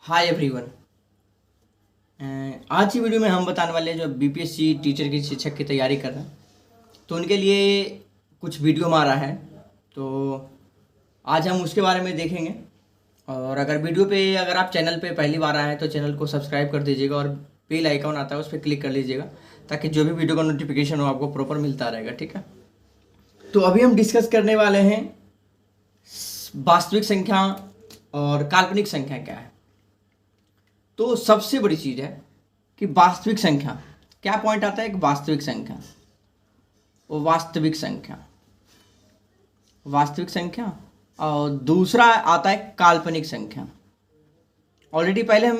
Hi everyone. आज की video में हम बताने वाले हैं जो बीपीएससी टीचर की शिक्षक की तैयारी कर रहे हैं तो उनके लिए कुछ वीडियो हमारा है। तो आज हम उसके बारे में देखेंगे। और अगर आप चैनल पे पहली बार आए हैं तो चैनल को सब्सक्राइब कर दीजिएगा और बेल आइकॉन आता है उस पर क्लिक कर लीजिएगा ताकि जो भी वीडियो का नोटिफिकेशन हो आपको प्रॉपर मिलता रहेगा। ठीक है, तो अभी हम डिस्कस करने वाले हैं वास्तविक संख्या और काल्पनिक संख्या क्या है। तो सबसे बड़ी चीज़ है कि वास्तविक संख्या क्या पॉइंट आता है। एक वास्तविक संख्या, वो वास्तविक संख्या और दूसरा आता है काल्पनिक संख्या। ऑलरेडी पहले हम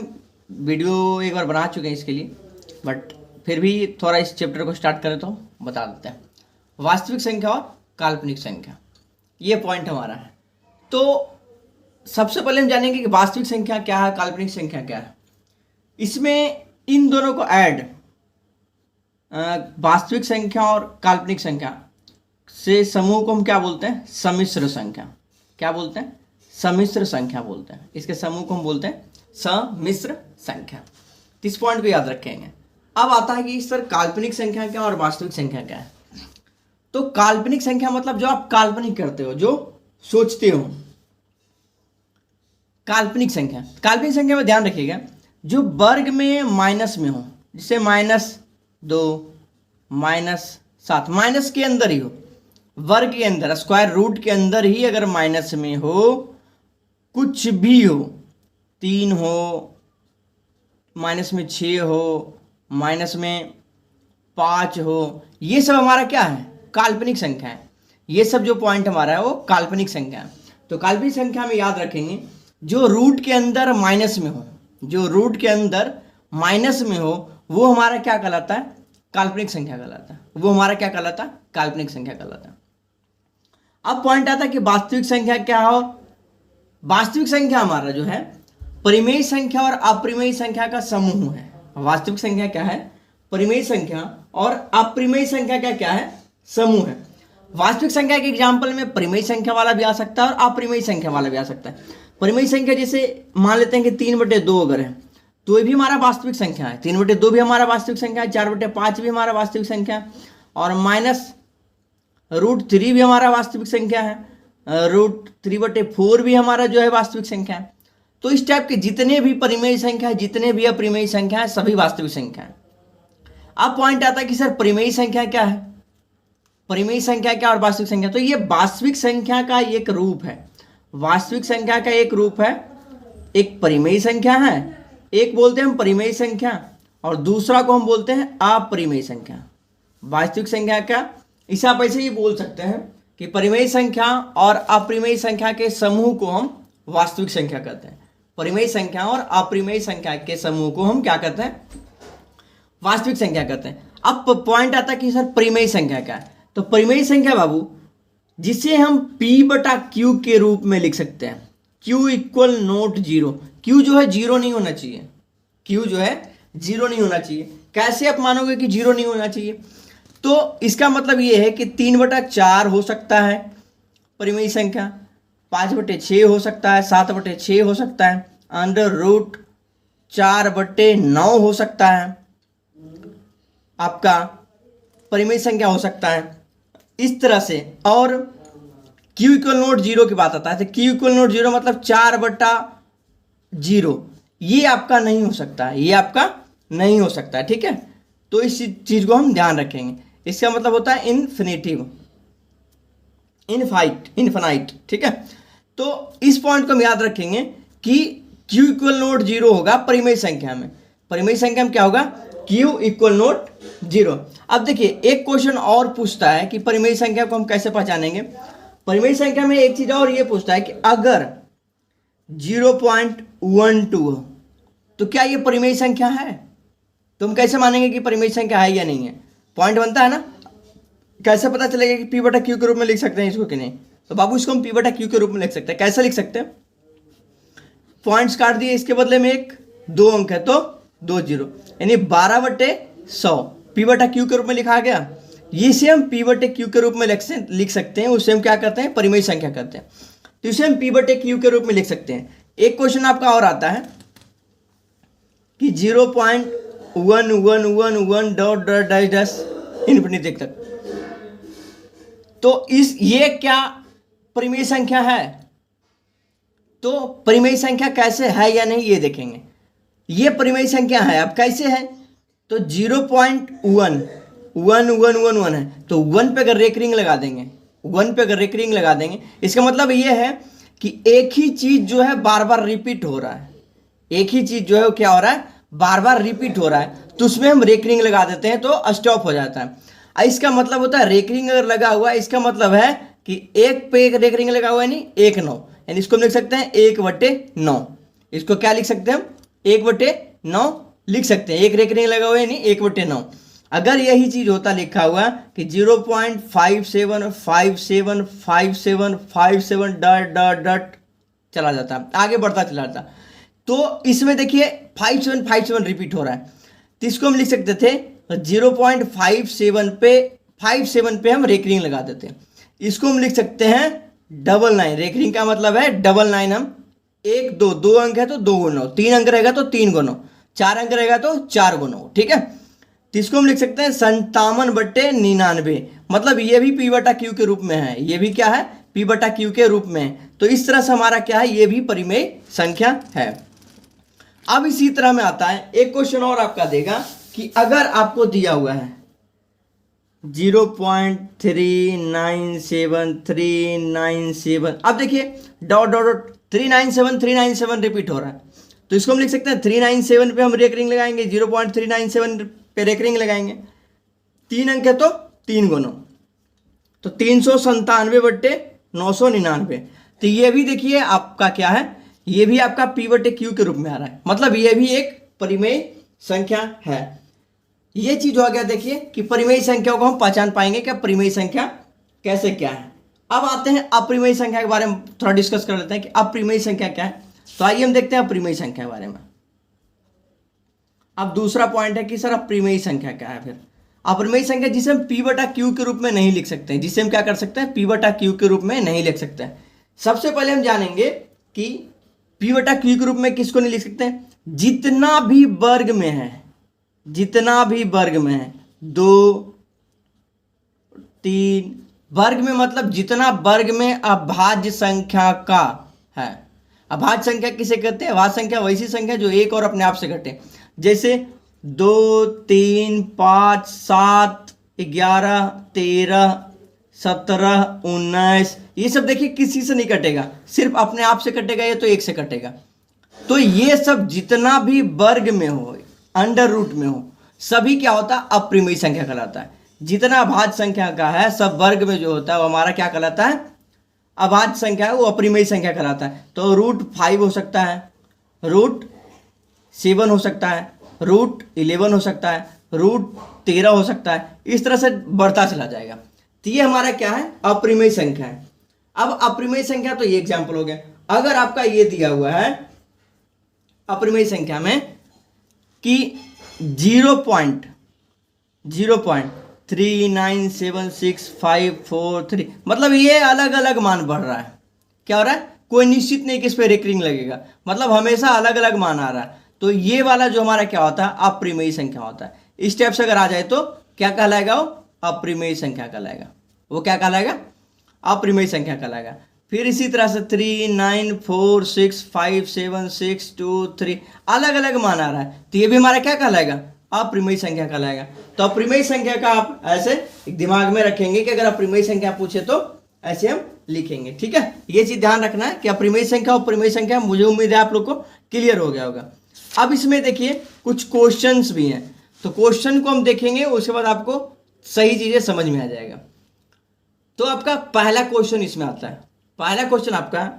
वीडियो एक बार बना चुके हैं इसके लिए, बट फिर भी थोड़ा इस चैप्टर को स्टार्ट करें तो बता देते हैं। वास्तविक संख्या और काल्पनिक संख्या, ये पॉइंट हमारा है। तो सबसे पहले हम जानेंगे कि वास्तविक संख्या क्या है, काल्पनिक संख्या क्या है। इसमें इन दोनों को ऐड, वास्तविक संख्या और काल्पनिक संख्या से समूह को हम क्या बोलते हैं? सम्मिश्र संख्या। क्या बोलते हैं? सम्मिश्र संख्या बोलते हैं। इसके समूह को हम बोलते हैं सम्मिश्र संख्या। इस पॉइंट को याद रखेंगे। अब आता है कि इस पर काल्पनिक संख्या क्या और वास्तविक संख्या क्या है। तो काल्पनिक संख्या मतलब जो आप काल्पनिक करते हो, जो सोचते हो। काल्पनिक संख्या में ध्यान रखिएगा जो वर्ग में माइनस में हो, जैसे -2, -7, माइनस के अंदर ही हो, वर्ग के अंदर, स्क्वायर रूट के अंदर ही अगर माइनस में हो, कुछ भी हो, 3 हो, -6 हो, -5 हो, ये सब हमारा क्या है? काल्पनिक संख्या है। ये सब जो पॉइंट हमारा है वो काल्पनिक संख्या है। तो काल्पनिक संख्या में याद रखेंगे जो रूट के अंदर माइनस में हो, जो रूट के अंदर माइनस में हो, वो हमारा क्या कहलाता है? काल्पनिक संख्या कहलाता है। वो हमारा क्या कहलाता है? काल्पनिक संख्या कहलाता है। अब पॉइंट आता है कि वास्तविक संख्या क्या हो। वास्तविक संख्या हमारा जो है परिमेय संख्या और अपरिमेय संख्या का समूह है। वास्तविक संख्या क्या है? परिमेय संख्या और अपरिमेय संख्या का क्या है? समूह है। वास्तविक संख्या के एग्जाम्पल में परिमेय संख्या वाला भी आ सकता है और अपरिमेय संख्या वाला भी आ सकता है। परिमेय संख्या जैसे मान लेते हैं कि 3/2 अगर है तो ये भी हमारा वास्तविक संख्या है। 3/2 भी हमारा वास्तविक संख्या है। 4/5 भी हमारा वास्तविक संख्या है। और -√3 भी हमारा वास्तविक संख्या है। √3/4 भी हमारा जो है वास्तविक संख्या है। तो इस टाइप के जितने भी परिमेय संख्या है, जितने भी अपरिमेय संख्या है, सभी वास्तविक संख्या है। अब पॉइंट आता है कि सर परिमेय संख्या क्या है, परिमेय संख्या क्या और वास्तविक संख्या। तो ये वास्तविक संख्या का एक रूप है। वास्तविक संख्या का एक रूप है। एक परिमेय संख्या है, एक बोलते हैं हम परिमेय संख्या, और दूसरा को हम बोलते हैं अपरिमेय संख्या। वास्तविक संख्या का इसे आप ऐसे ही बोल सकते हैं कि परिमेय संख्या और अपरिमेय संख्या के समूह को हम वास्तविक संख्या कहते हैं। परिमेय संख्या और अपरिमेय संख्या के समूह को हम क्या कहते हैं? वास्तविक संख्या कहते हैं। अब पॉइंट आता है कि सर परिमेय संख्या क्या है। तो परिमेय संख्या बाबू जिसे हम P/Q के रूप में लिख सकते हैं। Q = note 0। Q जो है 0 नहीं होना चाहिए। Q जो है 0 नहीं होना चाहिए। कैसे आप मानोगे कि 0 नहीं होना चाहिए? तो इसका मतलब ये है कि 3/4 हो सकता है परिमेय संख्या, 5/6 हो सकता है, 7/6 हो सकता है, √4/9 हो सकता है, आपका परिमेय संख्या हो सकता है इस तरह से। और Q = नोट 0 की बात आता है तो Q = नोट 0 मतलब 4/0, ये आपका नहीं हो सकता है, ये आपका नहीं हो सकता है। ठीक है, तो इस चीज को हम ध्यान रखेंगे। इसका मतलब होता है इनफाइनाइट। ठीक है, तो इस पॉइंट को हम याद रखेंगे कि Q = नोट 0 होगा परिमेय संख्या में। परिमेय संख्या में क्या होगा? Q = note 0। अब देखिए एक क्वेश्चन और पूछता है कि परिमेय संख्या को हम कैसे पहचानेंगे। परिमेय संख्या में एक चीज और ये पूछता है कि अगर 0.12 हो तो क्या ये परिमेय संख्या है? तो हम कैसे मानेंगे कि परिमेय संख्या है या नहीं है? पॉइंट बनता है ना। कैसे पता चलेगा कि P/Q के रूप में लिख सकते हैं इसको कि नहीं? तो बाबू इसको हम P/Q के रूप में लिख सकते हैं। कैसे लिख सकते हैं? पॉइंट्स काट दिए, इसके बदले में 2 अंक है तो 2 0, यानी 12/100 P/Q के रूप में लिखा गया। इसे हम P/Q के रूप में लिख सकते हैं। उसे हम क्या करते हैं? परिमेय संख्या करते हैं। तो इसे हम P/Q के रूप में लिख सकते हैं। एक क्वेश्चन आपका और आता है कि 0.1111 dot dot dash dash infinity तक। तो ये क्या परिमेय संख्या है? तो परिमेय संख्या कैसे है या नहीं ये देखेंगे। ये परिमेय संख्या है। अब कैसे है? तो 0.1111 है, तो 1 पे अगर रेकरिंग लगा देंगे, 1 पे अगर रेकरिंग लगा देंगे, इसका मतलब ये है कि एक ही चीज जो है बार बार रिपीट हो रहा है। एक ही चीज जो है वो क्या हो रहा है? बार बार रिपीट हो रहा है, तो उसमें हम रेकरिंग लगा देते हैं तो स्टॉप हो जाता है। इसका मतलब होता है रेकरिंग अगर लगा हुआ है, इसका मतलब है कि एक पे एक रेकरिंग लगा हुआ है, नहीं 1/9, यानी इसको हम लिख सकते हैं 1/9। इसको क्या लिख सकते हैं हम? 1/9 लिख सकते हैं। एक रेकरिंग लगा हुआ है, नहीं 1/9। अगर यही चीज होता लिखा हुआ कि 0.57575757 डॉट डॉट डॉट चला जाता, आगे बढ़ता चला जाता, तो इसमें देखिए 5757 रिपीट हो रहा है, तो इसको हम लिख सकते थे 0.57 पे हम रेकरिंग लगा देते हैं। इसको हम लिख सकते हैं 99। रेकरिंग का मतलब है 99। हम 1 2 2 अंक है तो 2 × 9, 3 अंक रहेगा तो 3 × 9, 4 अंक रहेगा तो 4 × 9, ठीक है। तो इसको हम लिख सकते हैं 57/99। मतलब ये भी P/Q के रूप में है, ये भी क्या है? P/Q के रूप में है। तो इस तरह से हमारा क्या है? ये भी परिमेय संख्या है। अब इसी तरह में आता है एक क्वेश्चन और आपका देगा कि अगर आपको दिया हुआ है 0.397397, अब देखिए डॉट डॉट डॉट 397 रिपीट हो रहा है, तो इसको हम लिख सकते हैं 397 पे हम रेकरिंग लगाएंगे, 0.397 पे रेकरिंग लगाएंगे, 3 अंक है तो 3 × 9, तो 397/999। तो ये भी देखिए आपका क्या है? ये भी आपका P/Q के रूप में आ रहा है, मतलब ये भी एक परिमेय संख्या है। ये चीज हो गया देखिए कि परिमेय संख्या को हम पहचान पाएंगे कि परिमेय संख्या कैसे क्या है। अब आते हैं अपरिमेय संख्या के बारे में थोड़ा डिस्कस कर लेते हैं कि अपरिमेय संख्या क्या है। तो आइए हम देखते हैं अपरिमेय संख्या के बारे में। अब दूसरा पॉइंट है कि सर अपरिमेय संख्या क्या है। फिर अपरिमेय संख्या जिसे हम P/Q के रूप में नहीं लिख सकते हैं, जिसे हम क्या कर सकते हैं? P/Q के रूप में नहीं लिख सकते हैं। सबसे पहले हम जानेंगे कि P/Q के रूप में किसको नहीं लिख सकते हैं? जितना भी वर्ग में है, जितना भी वर्ग में है, 2 3 वर्ग में, मतलब जितना वर्ग में अभाज्य संख्या का है। अभाज्य संख्या किसे कहते हैं? अभाज्य संख्या वैसी संख्या जो एक और अपने आप से घटे, जैसे 2 3 5 7 11 13 17 19, ये सब देखिए किसी से नहीं कटेगा, सिर्फ अपने आप से कटेगा, ये तो 1 से कटेगा। तो ये सब जितना भी वर्ग में हो, अंडर रूट में हो, सभी क्या होता है? अपरिमेय संख्या कहलाता है। जितना अभाज्य संख्या का है सब वर्ग में जो होता है वो हमारा क्या कहलाता है? अभाज्य संख्या है, वो अपरिमेय संख्या कहलाता है। तो √5 हो सकता है, √7 हो सकता है, √11 हो सकता है, √13 हो सकता है, इस तरह से बढ़ता चला जाएगा। तो ये हमारा क्या है? अपरिमेय संख्या है। अब अपरिमेय संख्या तो ये एग्जाम्पल हो गया। अगर आपका ये दिया हुआ है अपरिमेय संख्या में कि 0.397653, मतलब ये अलग अलग मान बढ़ रहा है। क्या हो रहा है? कोई निश्चित नहीं कि इस पे रेकरिंग लगेगा, मतलब हमेशा अलग अलग मान आ रहा है। तो ये वाला जो हमारा क्या होता है? अपरिमेय संख्या होता है। इस टाइप से अगर आ जाए तो क्या कहलाएगा? वो अपरिमेय संख्या कहलाएगा। वो क्या कहलाएगा? अपरिमेय संख्या कहलाएगा। फिर इसी तरह से 3 9 4 6 5 7 6 2 3 अलग अलग मान आ रहा है, तो ये भी हमारा क्या कहलाएगा? अपरिमेय संख्या कहलाएगा। तो अपरिमेय संख्या का आप ऐसे दिमाग में रखेंगे कि अगर अपरिमेय संख्या पूछे तो ऐसे हम लिखेंगे, ठीक है। ये चीज ध्यान रखना है कि अपरिमेय संख्या और परिमेय संख्या, मुझे उम्मीद है आप लोग को क्लियर हो गया होगा। अब इसमें देखिए कुछ क्वेश्चंस भी हैं, तो क्वेश्चन को हम देखेंगे, उसके बाद आपको सही चीजें समझ में आ जाएगा। तो आपका पहला क्वेश्चन इसमें आता है। पहला क्वेश्चन आपका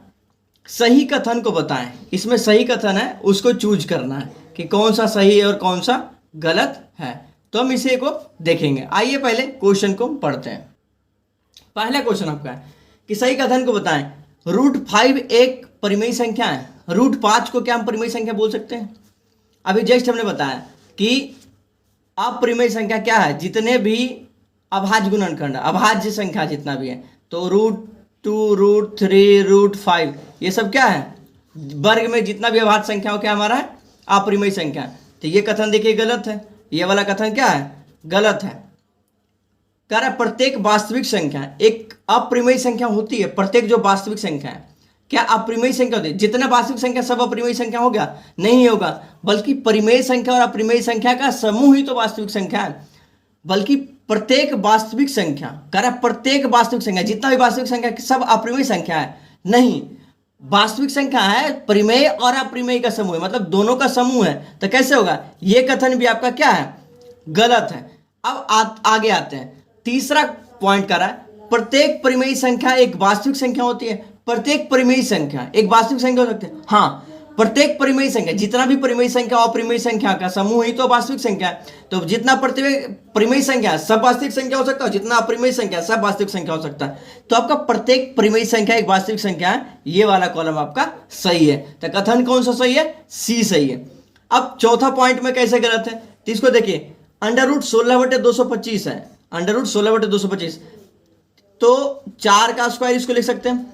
सही कथन को बताएं। इसमें सही कथन है, उसको चूज करना है कि कौन सा सही है और कौन सा गलत है। तो हम इसे को देखेंगे। आइए पहले क्वेश्चन को पढ़ते हैं। पहला क्वेश्चन आपका है कि सही कथन को बताएं। √5 एक परिमेय संख्या है। √5 को क्या हम परिमेय संख्या बोल सकते हैं? अभी जस्ट हमने बताया कि अपरिमेय संख्या क्या है? जितने भी अभाज्य गुणनखंड, अभाज्य संख्या जितना भी है, तो √2 √3 √5 ये सब क्या है? वर्ग में जितना भी अभाज्य संख्या हो क्या हमारा है? अपरिमेय संख्या। तो ये कथन देखिए गलत है, ये वाला कथन क्या है, गलत है। कह रहा है प्रत्येक वास्तविक संख्या एक अप्रिमेय संख्या होती है। प्रत्येक जो वास्तविक संख्या है क्या अप्रिमेय संख्या होती है? जितना वास्तविक संख्या सब अप्रिमेय संख्या हो गया? नहीं होगा, बल्कि परिमेय संख्या और अप्रिमेय संख्या का समूह ही तो वास्तविक संख्या है। बल्कि प्रत्येक वास्तविक संख्या, कह रहा है प्रत्येक वास्तविक संख्या, जितना भी वास्तविक संख्या सब अप्रिमेय संख्या है? नहीं, वास्तविक संख्या है परिमेय और अप्रिमेय का समूह है, मतलब दोनों का समूह है। तो कैसे होगा? ये कथन भी आपका क्या है, गलत है। अब आगे आते हैं, तीसरा पॉइंट कर रहा है प्रत्येक परिमेय संख्या एक वास्तविक संख्या होती है। प्रत्येक परिमेय संख्या एक वास्तविक संख्या हो सकती है? हाँ, प्रत्येक परिमेय संख्या, जितना भी परिमेय संख्या और अप्रिमेय संख्या का समूह ही तो वास्तविक संख्या है। तो जितना प्रत्येक परिमेय संख्या सब वास्तविक संख्या हो सकता है, जितना अप्रिमेय संख्या सब वास्तविक संख्या हो सकता है। तो आपका प्रत्येक परिमेय संख्या एक वास्तविक संख्या है, ये वाला कॉलम आपका सही है। तो कथन कौन सा सही है? सी सही है। अब चौथा पॉइंट में कैसे गलत है, तो इसको देखिए, √16/225 है, √16/225, तो 4 का स्क्वायर इसको लिख सकते हैं,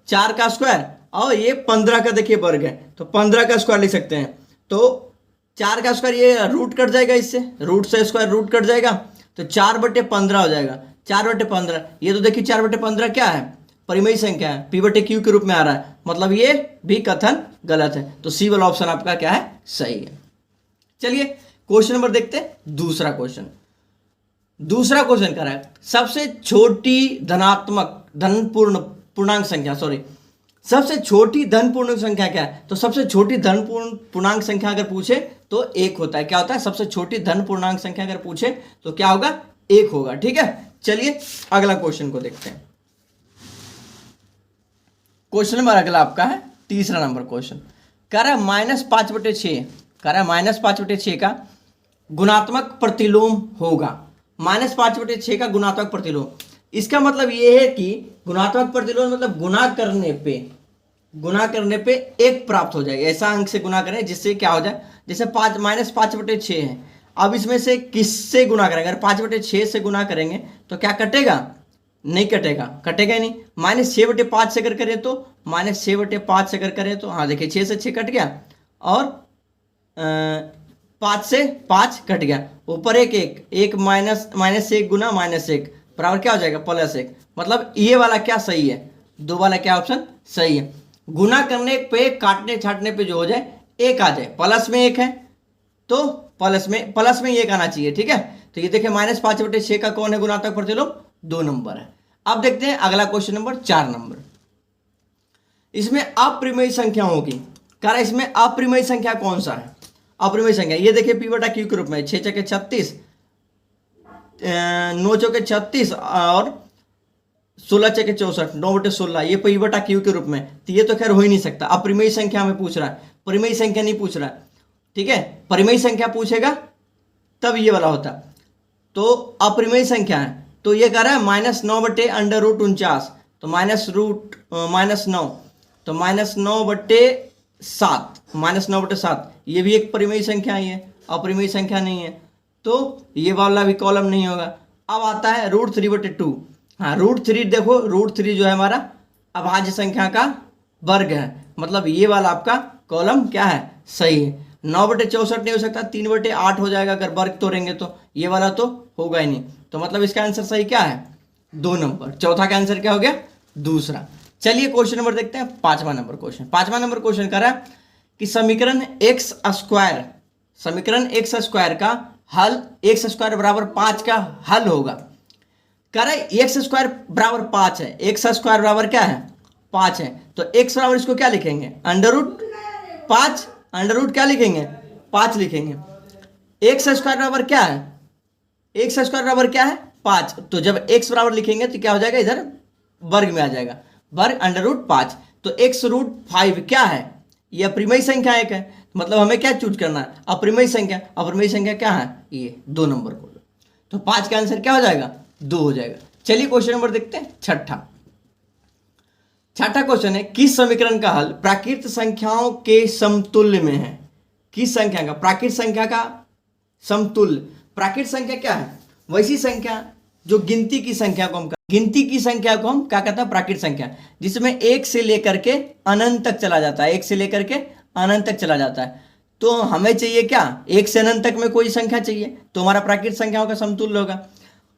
4 का स्क्वायर, और ये 15 का देखिए वर्ग है, तो 15 का स्क्वायर लिख सकते हैं। तो 4 का स्क्वायर, ये रूट कट जाएगा, इससे रूट से स्क्वायर रूट कट जाएगा, तो 4/15 हो जाएगा। 4/15, ये तो देखिए 4/15 क्या है, परिमेय संख्या है, P/Q के रूप में आ रहा है, मतलब ये भी कथन गलत है। तो सी वाला ऑप्शन आपका क्या है, सही है। चलिए क्वेश्चन नंबर देखते हैं, दूसरा क्वेश्चन कर रहा है सबसे छोटी धनात्मक धनपूर्ण पूर्णांक संख्या, सबसे छोटी धन पूर्णांक संख्या क्या है? तो सबसे छोटी धन पूर्णांक संख्या अगर पूछे तो 1 होता है। क्या होता है? सबसे छोटी धन पूर्णांक संख्या अगर पूछे तो क्या होगा, 1 होगा। ठीक है, चलिए अगला क्वेश्चन को देखते हैं। क्वेश्चन नंबर अगला आपका है तीसरा नंबर क्वेश्चन, कह रहा है -5/6, कह रहा है -5/6 का गुणात्मक प्रतिलोम होगा। -5/6 का गुणात्मक प्रतिलोम, इसका मतलब ये है कि गुणात्मक प्रतिलोम मतलब गुणा करने पे 1 प्राप्त हो जाएगा। ऐसा अंक से गुणा करें जिससे क्या हो जाए, जैसे -5/6 है, अब इसमें से किससे गुणा करेंगे? अगर 5/6 से गुणा करेंगे तो क्या कटेगा? नहीं कटेगा, कटेगा ही नहीं। -6/5 से अगर करें तो -6/5 से अगर करें तो हाँ देखिए 6 से 6 कट गया, और 5 से 5 कट गया, ऊपर एक -1 गुना -1 बराबर क्या हो जाएगा, +1। मतलब ये वाला क्या सही है, 2 वाला क्या ऑप्शन सही है। गुना करने पे काटने छाटने पे जो हो जाए 1 आ जाए, प्लस में 1 है तो प्लस में 1 आना चाहिए। ठीक है, तो ये देखिए -5/6 का कौन है गुणात्मक प्रतिलोम, 2 नंबर है। अब देखते हैं अगला क्वेश्चन नंबर 4 नंबर, इसमें अप्रिमेय संख्या होगी। कारण इसमें अप्रिमेय संख्या कौन सा है? अप्रिमेय संख्या ये देखिए P/Q के रूप में 6 × 36, 9 × 36 और 16 × 64, 9/16, ये P/Q के रूप में। तो ये तो खैर हो ही नहीं सकता, अप्रिमेय संख्या में पूछ रहा है, परिमेय संख्या नहीं पूछ रहा है। ठीक है, परिमेय संख्या पूछेगा तब ये वाला होता, तो अप्रिमेय संख्या है, तो ये कह रहा है -9/√49, तो -9, तो -9/7, ये भी एक परिमेय संख्या है, ये अप्रिमेय संख्या नहीं है, तो ये वाला भी कॉलम नहीं होगा। अब आता है √3/2, हाँ √3, देखो √3 जो है हमारा अभाज्य संख्या का वर्ग है, मतलब ये वाला आपका कॉलम क्या है, सही है। 9/64 नहीं हो सकता, 3/8 हो जाएगा अगर वर्ग तोड़ेंगे तो, ये वाला तो होगा ही नहीं, तो मतलब इसका आंसर सही क्या है, 2 नंबर। चौथा का आंसर क्या हो गया, दूसरा। चलिए क्वेश्चन नंबर देखते हैं, 5वां नंबर क्वेश्चन। 5वां नंबर क्वेश्चन कर रहा है कि समीकरण x² का हल x² = 5 का हल होगा। कह रहा है x² = 5 है, x² बराबर क्या है, 5 है, तो x बराबर इसको क्या लिखेंगे, √5, अंडर क्या लिखेंगे, 5 लिखेंगे। x² बराबर क्या है, x² बराबर क्या है, 5, तो जब x बराबर लिखेंगे तो क्या हो जाएगा, इधर वर्ग में आ जाएगा, वर्ग √5, तो x√5 क्या है, ये अप्रिमेय संख्या एक है, मतलब हमें क्या चूज करना है, अप्रिमेय संख्या। अप्रिमेय संख्या क्या है, ये 2 नंबर को, तो 5 का आंसर क्या हो जाएगा, 2 हो जाएगा। चलिए क्वेश्चन नंबर देखते हैं, छठा क्वेश्चन है, किस समीकरण का हल प्राकृत संख्याओं के समतुल्य में है? किस संख्या का, प्राकृत संख्या का समतुल्य। प्राकृत संख्या क्या है, वैसी संख्या जो गिनती की संख्या को हम क्या कहते हैं, प्राकृत संख्या, जिसमें 1 से लेकर के अनंत तक चला जाता है, 1 से लेकर के अनंत तक चला जाता है। तो हमें चाहिए क्या, 1 से अनंत तक में कोई संख्या चाहिए, तो हमारा प्राकृत संख्याओं का समतुल्य होगा।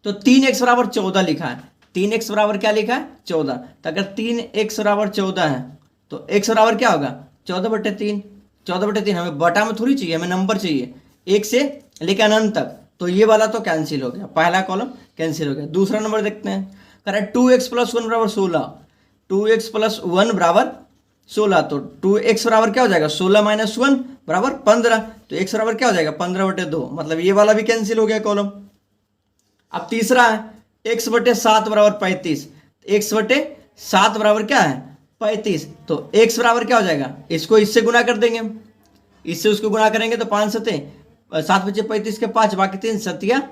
तो 3x बराबर 14 लिखा है, 3x बराबर क्या लिखा है 14। तो अगर 3x बराबर 14 है तो x बराबर क्या होगा 14/3। 14/3 हमें बटा में थोड़ी चाहिए, हमें नंबर चाहिए 1 से लेकर अनंत तक। तो ये वाला तो कैंसिल हो गया, पहला कॉलम कैंसिल हो गया। दूसरा नंबर देखते हैं, कह रहा है 2x + 1 बराबर 16। 2x + 1 बराबर 16, तो 2x बराबर क्या हो जाएगा 16 - 1 बराबर 15। तो x बराबर क्या हो जाएगा 15/2, मतलब ये वाला भी कैंसिल हो गया कॉलम। अब तीसरा है x/7 बराबर 35। x/7 बराबर क्या है 35, तो x बराबर क्या हो जाएगा, इसको इससे गुना कर देंगे, इससे उसको गुना करेंगे तो 5 7 7 बचे 35 के 5, बाकी 3 7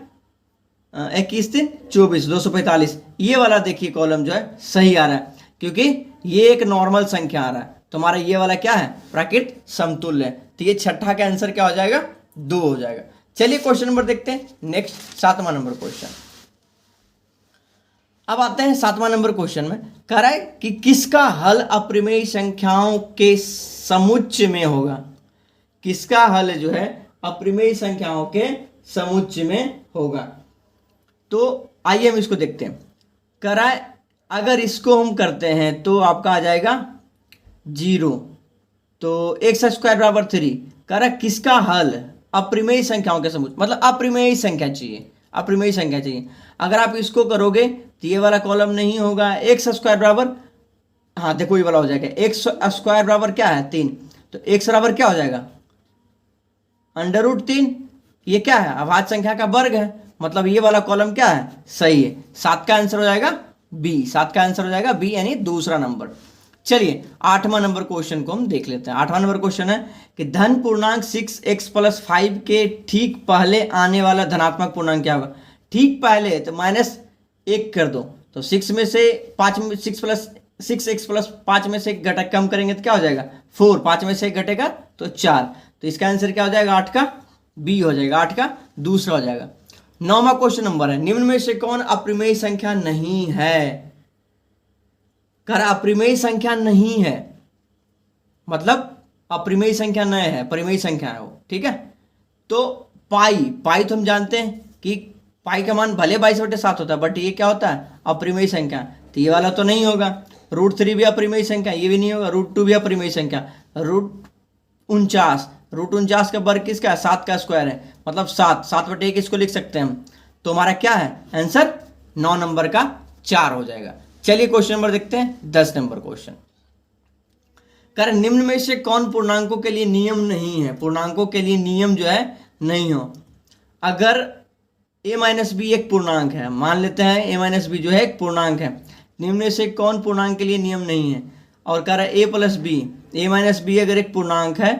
21 3 24 245। ये वाला देखिए कॉलम जो है सही आ रहा है, क्योंकि ये एक नॉर्मल संख्या आ रहा है। तुम्हारा ये वाला क्या है प्राकृत समतुल्य है। तो ये छठा का आंसर क्या हो जाएगा 2 हो जाएगा। चलिए क्वेश्चन नंबर देखते हैं, नेक्स्ट 7वां नंबर क्वेश्चन। अब आते हैं 7वां नंबर क्वेश्चन में, कह रहा है कि किसका हल अप्रिमेय संख्याओं के समुच्चय में होगा। किसका हल जो है अप्रिमेय संख्याओं के समुच्चय में होगा। तो आइए हम इसको देखते हैं। कह रहा है अगर इसको हम करते हैं तो आपका आ जाएगा 0, तो x² बराबर 3। कह रहा है किसका हल अप्रिमेय संख्याओं के समुच्चय, मतलब अप्रिमेय संख्या चाहिए, अप्रिमेय संख्या चाहिए। अगर आप इसको करोगे तो ये वाला कॉलम नहीं होगा। x² बराबर, हाँ देखो ये वाला हो जाएगा, x² बराबर क्या है 3, तो x बराबर क्या हो जाएगा √3। ये क्या है अभाज्य संख्या का वर्ग है, मतलब ये वाला कॉलम क्या है सही है। 7 का आंसर हो जाएगा बी, 7 का आंसर हो जाएगा बी, यानी दूसरा नंबर। चलिए 8वां नंबर क्वेश्चन को हम देख लेते हैं। 8वां नंबर क्वेश्चन है कि धन पूर्णांक 6x + 5 के ठीक पहले आने वाला धनात्मक पूर्णांक क्या होगा। ठीक पहले तो -1 कर दो, तो 6 में से 5 में 6x + 5 में से एक घटक कम करेंगे तो क्या हो जाएगा 4, 5 में से एक घटेगा तो 4। तो इसका आंसर क्या हो जाएगा 8 का बी हो जाएगा, 8 का दूसरा हो जाएगा। 9वां क्वेश्चन नंबर है, निम्न में से कौन अप्रिमेय संख्या नहीं है। कर अप्रिमेय संख्या नहीं है, मतलब अप्रिमेय संख्या नहीं है, परिमेय संख्या है वो, ठीक है। तो पाई तो हम जानते हैं कि पाई का मान भले 22/7 होता है, बट ये क्या होता है अप्रिमेय संख्या, तो ये वाला तो नहीं होगा। √3 भी अप्रिमेय संख्या, ये भी नहीं होगा। √2 भी अप्रिमेय संख्या। √49 का वर्ग किसका है 7 का स्क्वायर है, मतलब 7/1 इसको लिख सकते हैं हम। तो हमारा क्या है आंसर 9 नंबर का 4 हो जाएगा। चलिए क्वेश्चन नंबर देखते हैं, 10 नंबर क्वेश्चन। कारण निम्न में से कौन पूर्णांकों के लिए नियम नहीं है। पूर्णांकों के लिए नियम जो है नहीं हो। अगर a - b एक पूर्णांक है, मान लेते हैं a - b जो है एक पूर्णांक है, निम्न में से कौन पूर्णांक के लिए नियम नहीं है। और कह रहा है a + b अगर एक पूर्णांक है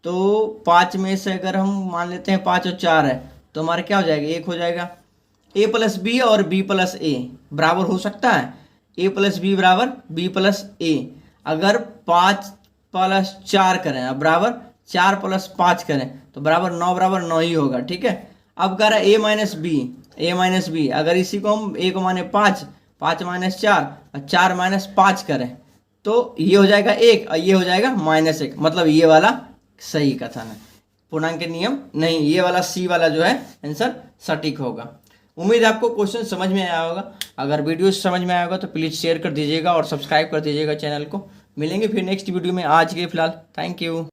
तो 5 में से अगर हम मान लेते हैं 5 और 4 है तो हमारा क्या हो जाएगा 1 हो जाएगा। a + b और b + a बराबर हो सकता है, a + b बराबर b + a। अगर 5 + 4 करें अब बराबर 4 + 5 करें तो बराबर 9 बराबर 9 ही होगा, ठीक है। अब कह रहा है a - b अगर इसी को हम a को माने 5 - 4 और 4 - 5 करें तो ये हो जाएगा 1 और ये हो जाएगा -1, मतलब ये वाला सही कथन है। पूर्णांक के नियम नहीं, ये वाला सी वाला जो है आंसर सटीक होगा। उम्मीद है आपको क्वेश्चन समझ में आया होगा। अगर वीडियो समझ में आया होगा तो प्लीज़ शेयर कर दीजिएगा और सब्सक्राइब कर दीजिएगा चैनल को। मिलेंगे फिर नेक्स्ट वीडियो में, आज के फिलहाल थैंक यू।